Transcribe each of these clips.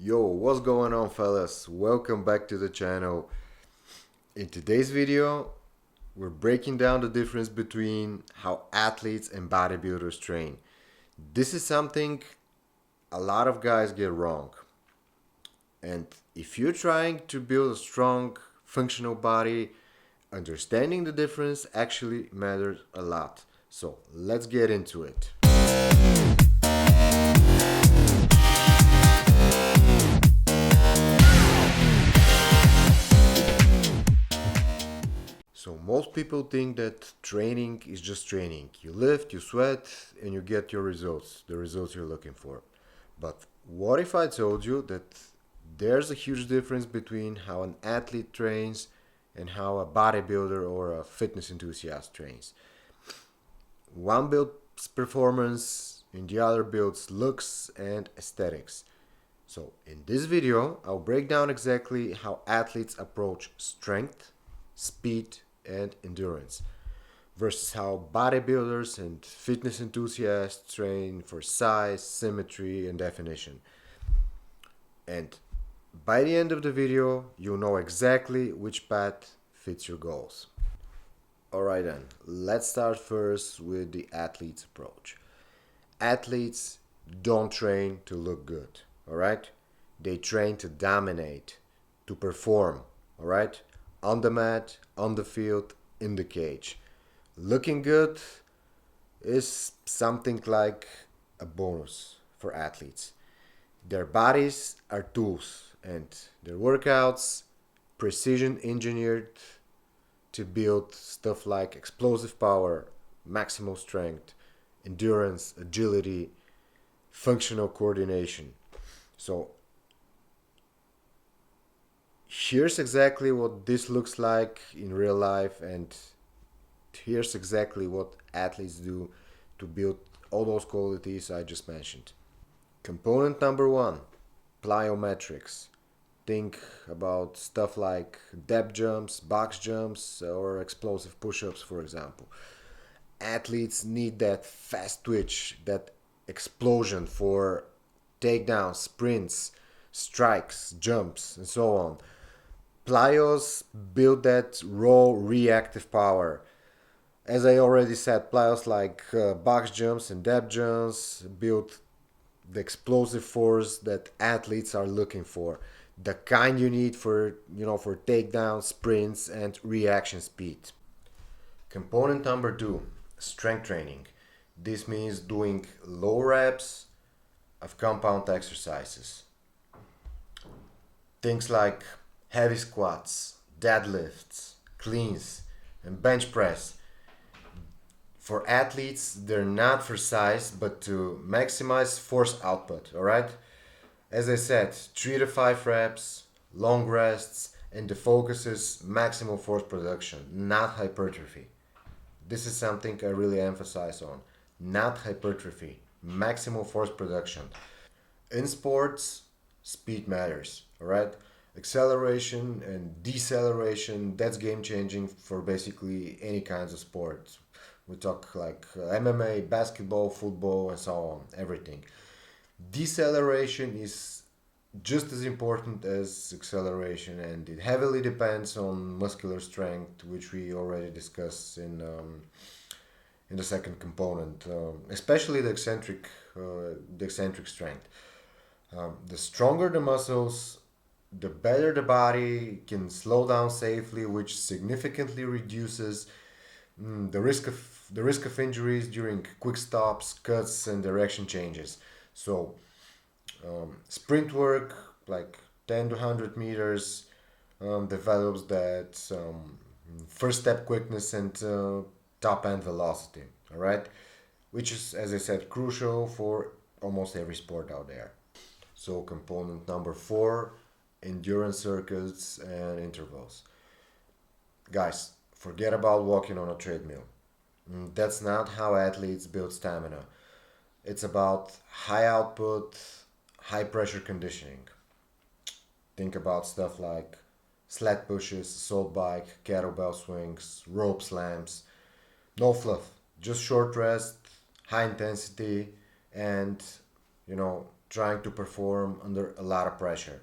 Yo, what's going on, fellas? Welcome back to the channel. In today's video, we're breaking down the difference between how athletes and bodybuilders train. This is something a lot of guys get wrong. And if you're trying to build a strong, functional body, understanding the difference actually matters a lot. So let's get into it. So most people think that training is just training. You lift, you sweat, and you get your results, the results you're looking for. But what if I told you that there's a huge difference between how an athlete trains and how a bodybuilder or a fitness enthusiast trains? One builds performance and the other builds looks and aesthetics. So in this video, I'll break down exactly how athletes approach strength, speed, and endurance versus how bodybuilders and fitness enthusiasts train for size, symmetry, and definition. And by the end of the video, you'll know exactly which path fits your goals. Alright then, let's start first with the athlete's approach. Athletes don't train to look good, alright? They train to dominate, to perform, alright? On the mat, on the field, in the cage. Looking good is something like a bonus for athletes. Their bodies are tools and their workouts precision engineered to build stuff like explosive power, maximal strength, endurance, agility, functional coordination. So here's exactly what this looks like in real life, and here's exactly what athletes do to build all those qualities I just mentioned. Component number one, plyometrics. Think about stuff like depth jumps, box jumps, or explosive push-ups, for example. Athletes need that fast twitch, that explosion for takedowns, sprints, strikes, jumps, and so on. Plyos build that raw reactive power. As I already said, plyos like box jumps and depth jumps build the explosive force that athletes are looking for, the kind you need for takedowns, sprints, and reaction speed. Component number two, strength training. This means doing low reps of compound exercises. Things like heavy squats, deadlifts, cleans, and bench press. For athletes, they're not for size, but to maximize force output, alright? As I said, 3 to 5 reps, long rests, and the focus is maximal force production, not hypertrophy. This is something I really emphasize on. Not hypertrophy, maximal force production. In sports, speed matters, alright? Acceleration and deceleration, that's game changing for basically any kinds of sports. We talk like MMA, basketball, football, and so on, everything. Deceleration is just as important as acceleration, and it heavily depends on muscular strength, which we already discussed in the second component, especially the eccentric strength. The stronger the muscles, the better the body can slow down safely, which significantly reduces the risk of injuries during quick stops, cuts, and direction changes. So, sprint work like 10 to 100 meters develops that first step quickness and top end velocity. All right, which is, as I said, crucial for almost every sport out there. So, component number four, endurance circuits and intervals. Guys, forget about walking on a treadmill. That's not how athletes build stamina. It's about high output, high pressure conditioning. Think about stuff like sled pushes, assault bike, kettlebell swings, rope slams. No fluff, just short rest, high intensity, and trying to perform under a lot of pressure.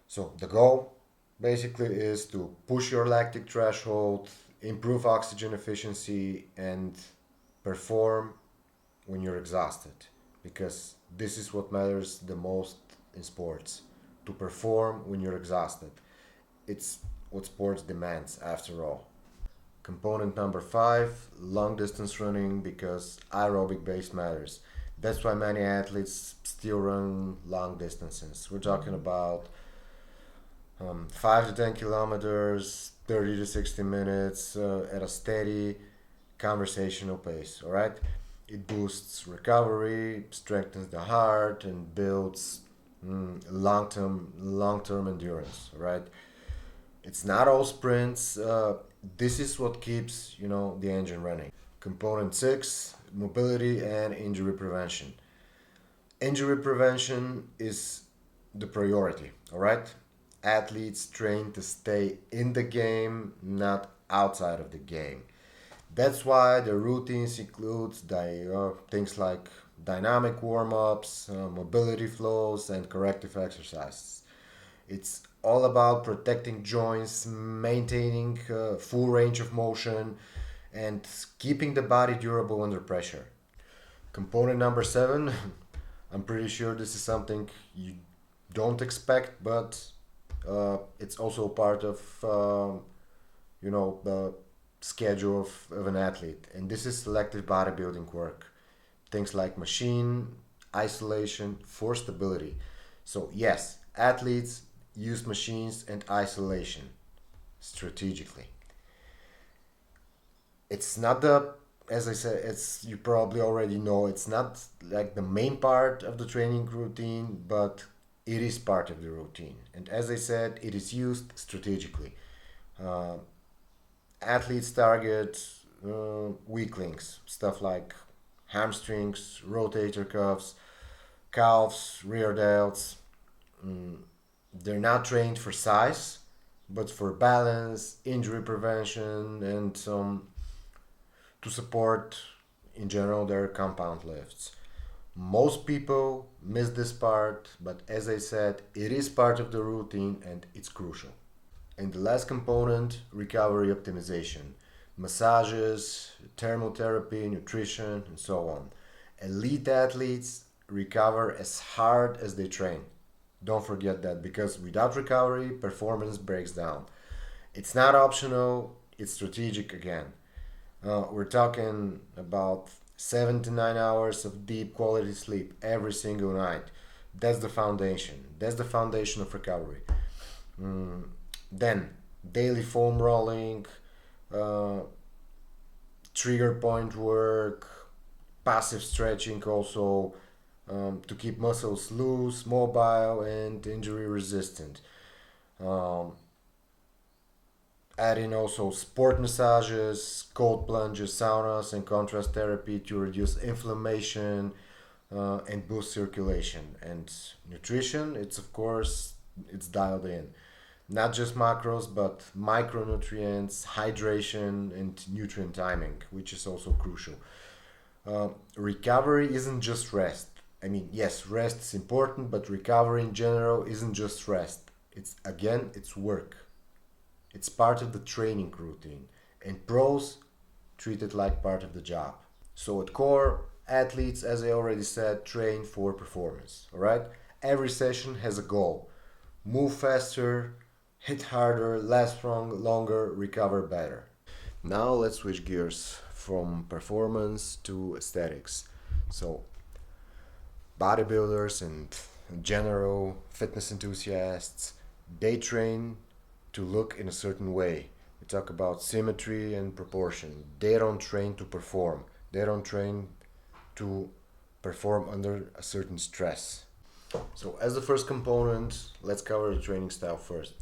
So the goal basically is to push your lactic threshold, improve oxygen efficiency, and perform when you're exhausted. Because this is what matters the most in sports, to perform when you're exhausted. It's what sports demands after all. Component number five, long distance running, because aerobic base matters. That's why many athletes still run long distances. We're talking about 5 to 10 kilometers, 30 to 60 minutes at a steady conversational pace. All right, it boosts recovery, strengthens the heart, and builds long term endurance. All right, it's not all sprints. This is what keeps the engine running. Component six: mobility and injury prevention. Injury prevention is the priority. All right, athletes train to stay in the game, not outside of the game. That's why the routines include things like dynamic warm-ups, mobility flows, and corrective exercises. It's all about protecting joints, maintaining full range of motion, and keeping the body durable under pressure. Component number seven, I'm pretty sure this is something you don't expect, but it's also part of the schedule of an athlete, and this is selective bodybuilding work. Things like machine isolation for stability. So yes, athletes use machines and isolation strategically. It's not the as I said, it's you probably already know it's not like the main part of the training routine, but it is part of the routine. And as I said, it is used strategically. Uh, Athletes target weak links, stuff like hamstrings, rotator cuffs, calves, rear delts. Mm, they're not trained for size, but for balance, injury prevention, and to support in general their compound lifts. Most people miss this part, but as I said, it is part of the routine and it's crucial. And the last component, recovery optimization. Massages, thermotherapy, nutrition, and so on. Elite athletes recover as hard as they train. Don't forget that, because without recovery, performance breaks down. It's not optional, it's strategic again. We're talking about 7 to 9 hours of deep quality sleep every single night. That's the foundation. That's the foundation of recovery. Mm, then, daily foam rolling, uh, trigger point work, passive stretching also, to keep muscles loose, mobile, and injury resistant. Um, Add in also sport massages, cold plunges, saunas, and contrast therapy to reduce inflammation and boost circulation. And nutrition, it's of course it's dialed in. Not just macros, but micronutrients, hydration, and nutrient timing, which is also crucial. Recovery isn't just rest. I mean, yes, rest is important, but recovery in general isn't just rest. It's work. It's part of the training routine, and pros treat it like part of the job. So at core, athletes, as I already said, train for performance. All right. Every session has a goal: move faster, hit harder, last strong, longer, recover better. Now let's switch gears from performance to aesthetics. So bodybuilders and general fitness enthusiasts, they train to look in a certain way. We talk about symmetry and proportion. They don't train to perform. They don't train to perform under a certain stress. So as the first component, let's cover the training style first.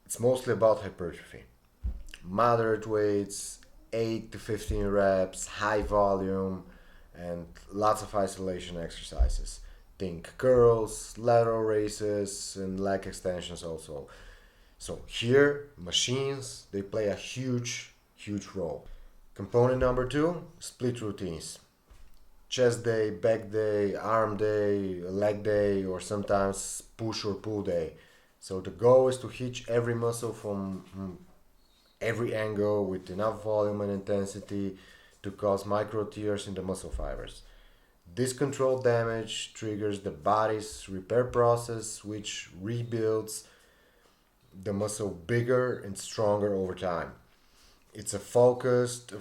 It's mostly about hypertrophy. Moderate weights, 8 to 15 reps, high volume, and lots of isolation exercises. Think curls, lateral raises, and leg extensions also. So here, machines, they play a huge role. Component number two, split routines. chest day, back day, arm day, leg day, or sometimes push or pull day. So the goal is to hit every muscle from every angle with enough volume and intensity to cause micro tears in the muscle fibers. This controlled damage triggers the body's repair process, which rebuilds the muscle bigger and stronger over time. It's a focused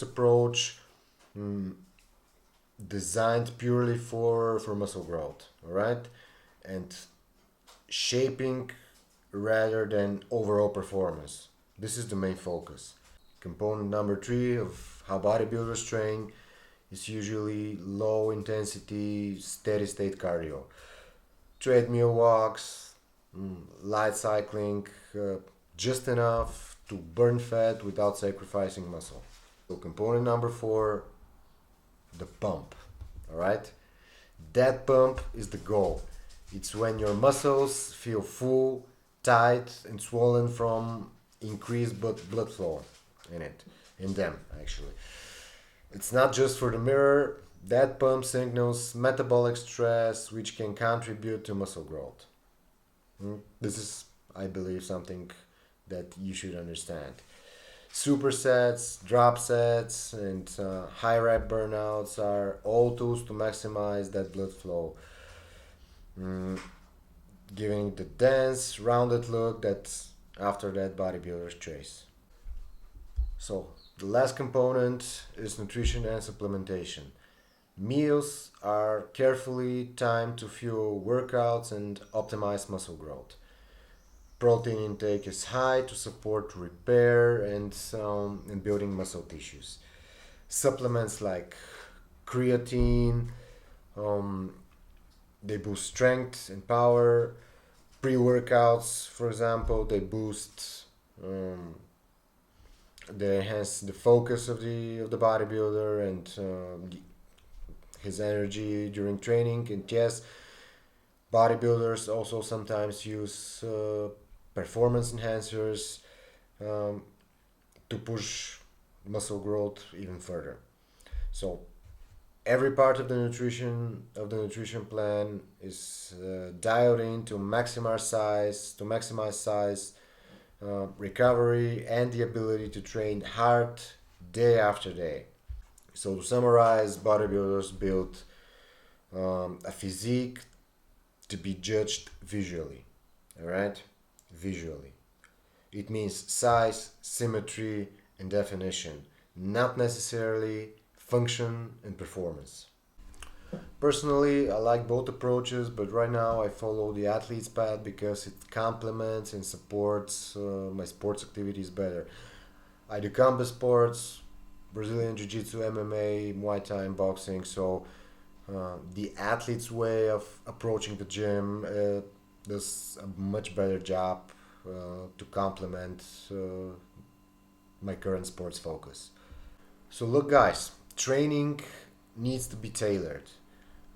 approach, mm, designed purely for muscle growth, all right, and shaping rather than overall performance. This is the main focus. Component number three of how bodybuilders train is usually low intensity, steady state cardio. Treadmill walks, light cycling, just enough to burn fat without sacrificing muscle. So, component number four, the pump. All right, that pump is the goal. It's when your muscles feel full, tight, and swollen from increased blood flow in them actually. It's not just for the mirror. That pump signals metabolic stress, which can contribute to muscle growth. This is, I believe, something that you should understand. Supersets, drop sets, and high rep burnouts are all tools to maximize that blood flow, mm, giving the dense, rounded look that after that bodybuilders chase. So, the last component is nutrition and supplementation. Meals are carefully timed to fuel workouts and optimize muscle growth. Protein intake is high to support repair and building muscle tissues. Supplements like creatine, um, they boost strength and power. Pre-workouts, for example, um, they enhance the focus of the bodybuilder and his energy during training. And yes, bodybuilders also sometimes use performance enhancers um, to push muscle growth even further. So every part of the nutrition plan is dialed in to maximize size, recovery, and the ability to train hard day after day. So to summarize, bodybuilders build a physique to be judged visually. All right, visually. It means size, symmetry, and definition, not necessarily function and performance. Personally, I like both approaches, but right now I follow the athlete's path because it complements and supports my sports activities better. I do combat sports, Brazilian Jiu Jitsu, MMA, Muay Thai, and boxing, so the athlete's way of approaching the gym does a much better job to complement my current sports focus. So, look, guys, training needs to be tailored.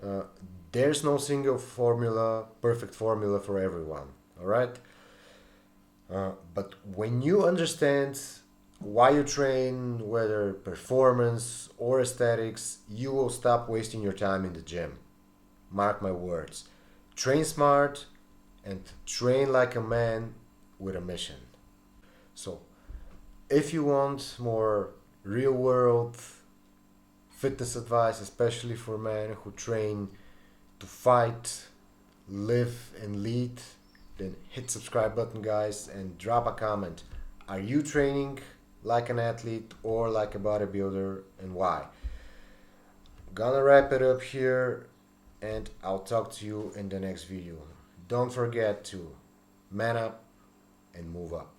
Uh, there's no single formula, perfect formula for everyone, all right? But when you understand why you train, whether performance or aesthetics, you will stop wasting your time in the gym. Mark my words. Train smart and train like a man with a mission. So, if you want more real world fitness advice, especially for men who train to fight, live, and lead, then hit subscribe button, guys, and drop a comment. Are you training like an athlete or like a bodybuilder, and why? Gonna wrap it up here, and I'll talk to you in the next video. Don't forget to man up and move up.